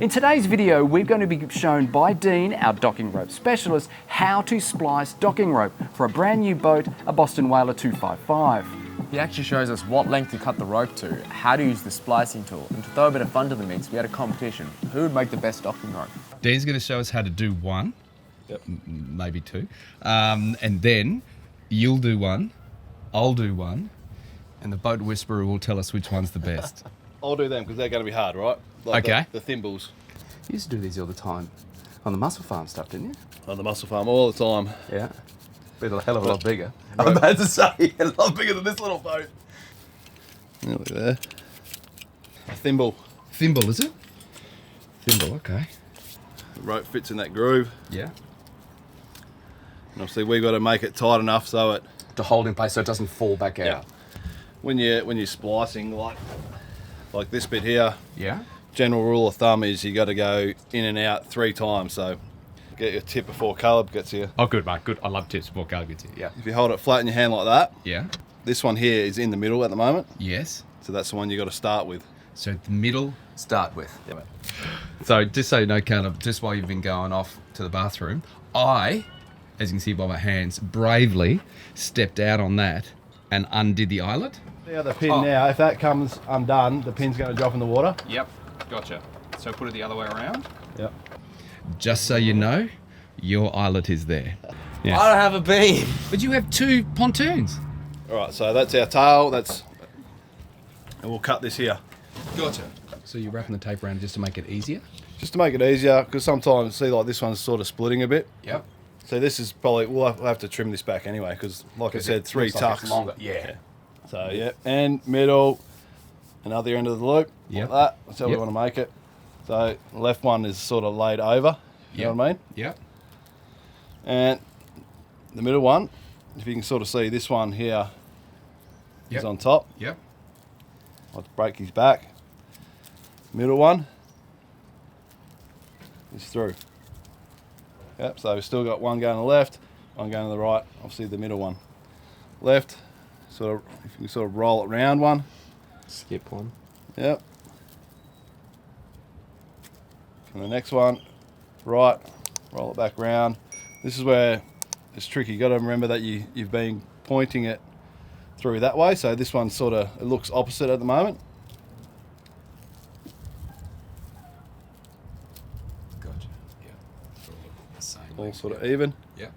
In today's video, we're going to be shown by Dean, our docking rope specialist, how to splice docking rope for a brand new boat, a Boston Whaler 255. He actually shows us what length to cut the rope to, how to use the splicing tool, and to throw a bit of fun to the mix, we had a competition. Who would make the best docking rope? Dean's going to show us how to do one, maybe two, and then you'll do one, I'll do one, and the boat whisperer will tell us which one's the best. I'll do them because they're going to be hard, right? Like Okay. The thimbles. You used to do these all the time on the mussel farm stuff, didn't you? On the mussel farm all the time. Yeah. But a hell of a lot bigger. I'm about to say, a lot bigger than this little boat. Nearly there. A thimble. Thimble, is it? Thimble, okay. The rope fits in that groove. Yeah. And obviously we've got to make it tight enough so it... To hold in place so it doesn't fall back out. Yeah. When you're splicing, like this bit here, Yeah? general rule of thumb is you got to go in and out 3 times. So get your tip before Caleb gets here. Oh, good, mate, good. I love tips before Carl gets here. Yeah. If you hold it flat in your hand like that, Yeah. this one here is in the middle at the moment. Yes. So that's the one you got to start with. So the middle. Start with. Yeah. So just so you know, Caleb, just while you've been going off to the bathroom, I, as you can see by my hands, bravely stepped out on that and undid the eyelet. See how the pin now, if that comes undone, the pin's going to drop in the water. Yep, gotcha. So put it the other way around. Yep. Just so you know, your eyelet is there. Yeah. I don't have a beam. But you have 2 pontoons. All right, so that's our tail. And we'll cut this here. Gotcha. So you're wrapping the tape around just to make it easier? Just to make it easier, because sometimes, see, like this one's sort of splitting a bit. Yep. So this is probably, we'll have to trim this back anyway, because like I said, 3 tucks. Yeah. So, yeah, and middle, another end of the loop, Yep. like that. That's how we Yep. want to make it. So the left one is sort of laid over, you know what I mean? Yep. And the middle one, if you can sort of see, this one here is Yep. on top. Yep. Let's break his back. Middle one is through. Yep, so we've still got one going to the left, one going to the right, obviously the middle one. Left, sort of, if you can sort of roll it round one. Skip one. Yep. And the next one, right, roll it back round. This is where it's tricky. You got to remember that you've been pointing it through that way, so this one sort of, it looks opposite at the moment. Gotcha. Yeah. All sort of even. Yep.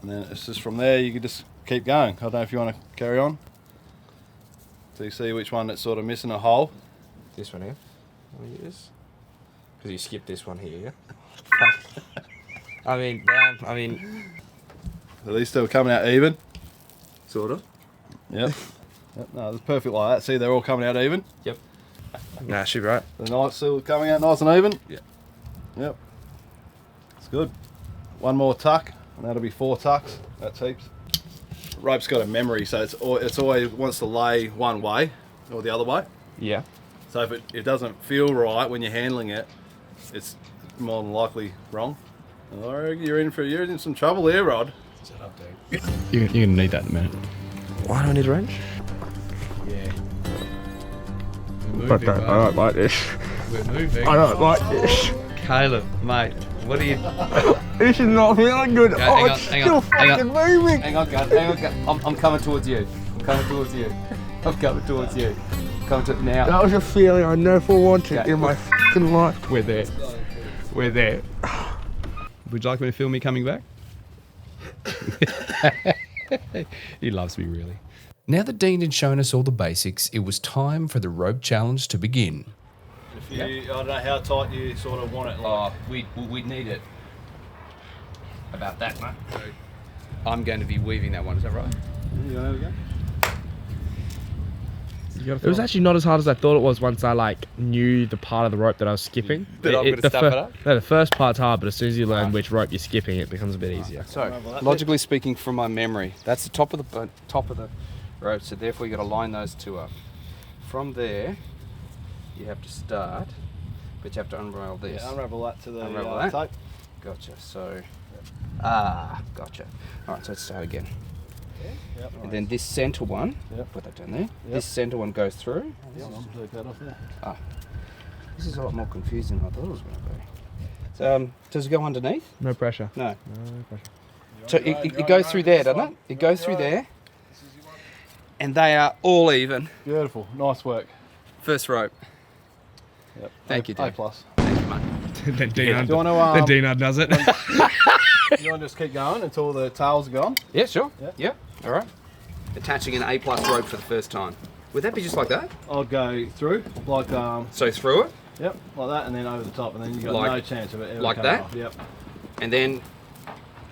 And then it's just from there, you can just keep going. I don't know if you want to carry on. So you see which one that's sort of missing a hole. This one here. I'll use. Because you skipped this one here, yeah? So these two are coming out even. Sort of. Yep. Yep. No, it's perfect like that. See, they're all coming out even. Yep. Nah, should be right. The nice seal coming out nice and even. Yep. Yep. It's good. One more tuck, and that'll be 4 tucks. That's heaps. The rope's got a memory, so it's always wants to lay one way or the other way. Yeah. So if it doesn't feel right when you're handling it, it's more than likely wrong. Oh, you're in some trouble here, Rod. Shut up, dude. You're going to need that in a minute. Why do I need a wrench? Yeah. I don't like this. We're moving. I don't like this. Caleb, mate, what are you... This is not feeling good. Hang on, hang on, hang on. moving. Hang on, guys. I'm coming towards you. I'm coming towards you. Coming to now. That was a feeling I never wanted in my fucking life. We're there. We're there. Would you like me to film me coming back? He loves me, really. Now that Dean had shown us all the basics, it was time for the rope challenge to begin. If you, I don't know how tight you sort of want it. Oh, we'd need it about that, mate. So I'm going to be weaving that one, is that right? Yeah, there we go. It was actually not as hard as I thought it was once I knew the part of the rope that I was skipping. The first part's hard, but as soon as you learn which rope you're skipping, it becomes a bit easier. So, logically speaking, from my memory, that's the top of the rope. So therefore, you got to line those two up. From there, you have to start, but you have to unravel this. Yeah, unravel that to the Unravel that? tape. Gotcha. So, gotcha. All right, so let's start again. Yep. And then this center one, Yep. put that down there. Yep. This center one goes through. Yep. I'll take that off there. This is a lot more confusing than I thought it was going to be. So, does it go underneath? No pressure. No. No pressure. So it goes through there, doesn't it? It goes through there. And they are all even. Beautiful. Nice work. First rope. Yep. Thank you, A Dave. plus. Thank you, mate. Then Do you want to? then Dino does it. You want to just keep going until the tails are gone? Yeah, sure. Yeah. Yeah. All right. Attaching an A+ rope for the first time. Would that be just like that? I'll go through like So through it, Yep, like that, and then over the top, and then you got Like- no chance of it ever like coming that? off. Yep. and then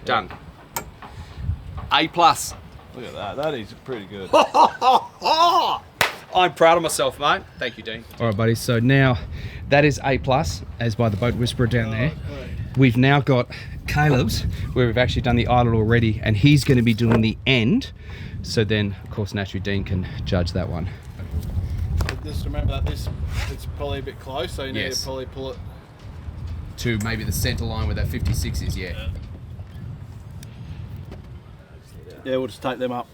done. A+. Look at that. That is pretty good. I'm proud of myself, mate. Thank you, Dean. All right, buddy. So now that is A+, as by the Boat Whisperer down there. We've now got Caleb's, where we've actually done the idle already, and he's going to be doing the end. So then, of course, naturally, Dean can judge that one. Just remember that it's probably a bit close, so you need Yes. to probably pull it. To maybe the centre line where that 56 is, yeah. Yeah, we'll just take them up.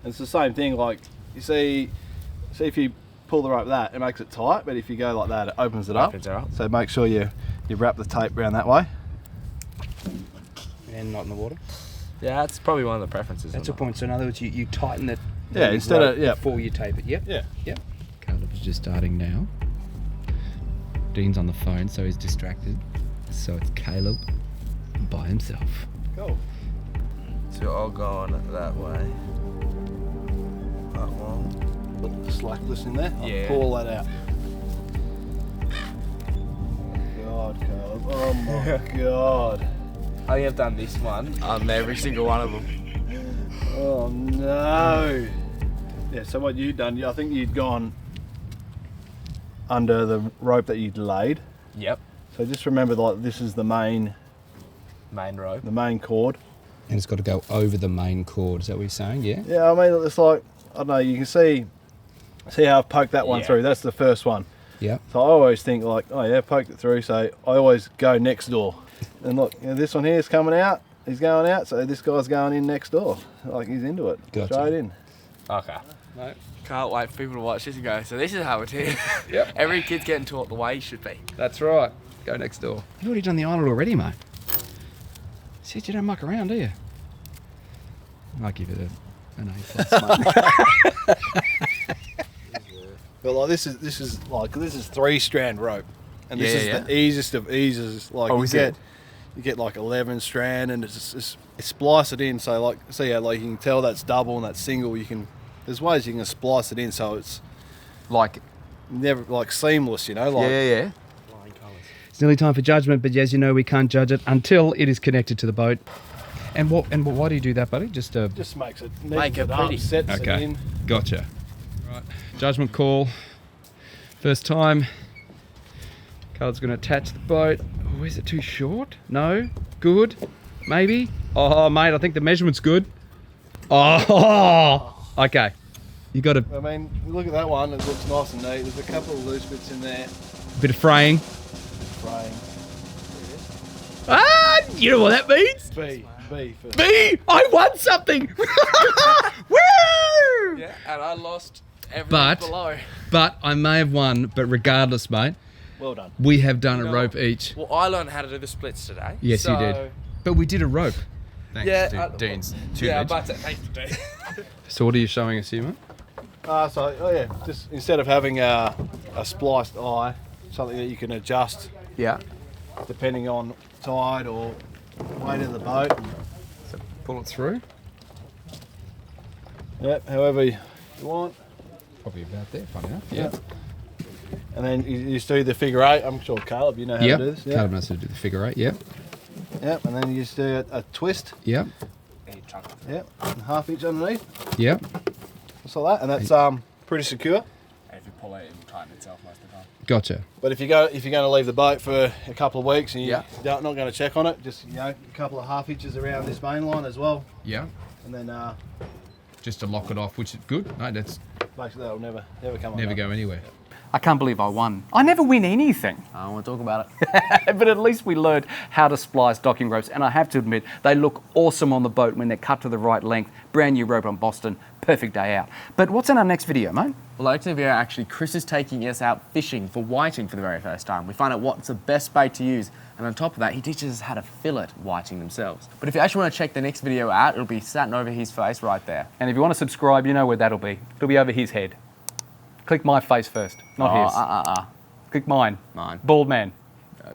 And it's the same thing. Like you see if you pull the rope that, it makes it tight, but if you go like that, it opens it up. Opens it up. So make sure you wrap the tape around that way. And not in the water. Yeah, that's probably one of the preferences. That's a point. So in other words, you tighten it. Yeah, instead of before you tape it. Yep. Yeah. Yep. Caleb's just starting now. Dean's on the phone, so he's distracted. So it's Caleb by himself. Cool. So I'll go on it that way. That one. Put the slack list in there. Yeah. I'll pull that out. God, Caleb. Oh my God. I think I've done this one on every single one of them. Oh no. Yeah, so what you'd done, I think you'd gone under the rope that you'd laid. Yep. So just remember, like, this is the main Rope. cord. And it's got to go over the main cord. Is that what you're saying? Yeah. Yeah, I mean, it's like, I don't know, you can see how I've poked that one Yeah. through. That's the first one. Yeah. So I always think like, oh yeah, poked it through. So I always go next door. And look, you know, this one here is coming out. He's going out. So this guy's going in next door. Like he's into it. Gotcha. Straight in. Okay. No. Can't wait for people to watch this and go, so this is how it is. Yep. Every kid's getting taught the way it should be. That's right. Go next door. You've already done the idle already, mate. Said you don't muck around, do you? I'll give it an A+, mate. But like this is 3-strand rope, and this Yeah, is yeah. the easiest of eases. Like Oh, you is get it? you get like 11-strand, and it's splice it in. So like see how like you can tell that's double and that's single. There's ways you can splice it in so it's Like. never like seamless. You know, like Yeah. It's nearly time for judgment, but as you know, we can't judge it until it is connected to the boat. And why do you do that, buddy? Just just makes it Make it neatens pretty. up, sets it Okay. in. Gotcha. Right. Judgment call. First time. Carl's going to attach the boat. Oh, is it too short? No? Good? Maybe? Oh, mate, I think the measurement's good. Oh, okay. You got a I mean, look at that one. It looks nice and neat. There's a couple of loose bits in there. bit of fraying. Fraying. Ah, you know what that means? B for Me! I won something! Woo! Yeah, and I lost everything But- below. But I may have won, but regardless, mate, well done. we have done a No. rope each. Well, I learned how to do the splits today. Yes, you did. But we did a rope. Thanks Yeah, to Dean's tutelage. Yeah, but thanks to Dean. So what are you showing us here, mate? Just instead of having a spliced eye, something that you can adjust Yeah. depending on tide or weight of the boat. So pull it through. Yep, however you want. Probably about there, funny enough. Yeah. And then you just do the figure 8. I'm sure Caleb, you know how Yep. to do this. Caleb knows how to do the figure 8. Yep. Yep. And then you just do a twist. Yep. Yep. And half inch underneath. Yep. Just like that. And that's pretty secure. And if you pull it, it'll tighten itself most of the time. Gotcha. But if you're going to leave the boat for a couple of weeks and Yeah. you're not going to check on it, just a couple of half inches around this main line as well, Yeah. and then Just to lock it off, which is good. No, that's basically that'll never come never undone. go anywhere. I can't believe I won. I never win anything. I don't want to talk about it. But at least we learned how to splice docking ropes, and I have to admit, they look awesome on the boat when they're cut to the right length. Brand new rope on Boston, perfect day out. But what's in our next video, mate? Well, later in the video, actually, Chris is taking us out fishing for whiting for the very first time. We find out what's the best bait to use, and on top of that, he teaches us how to fillet whiting themselves. But if you actually want to check the next video out, it'll be sat over his face right there. And if you want to subscribe, you know where that'll be. It'll be over his head. Click my face first, not his. Click mine. Mine. Bald man.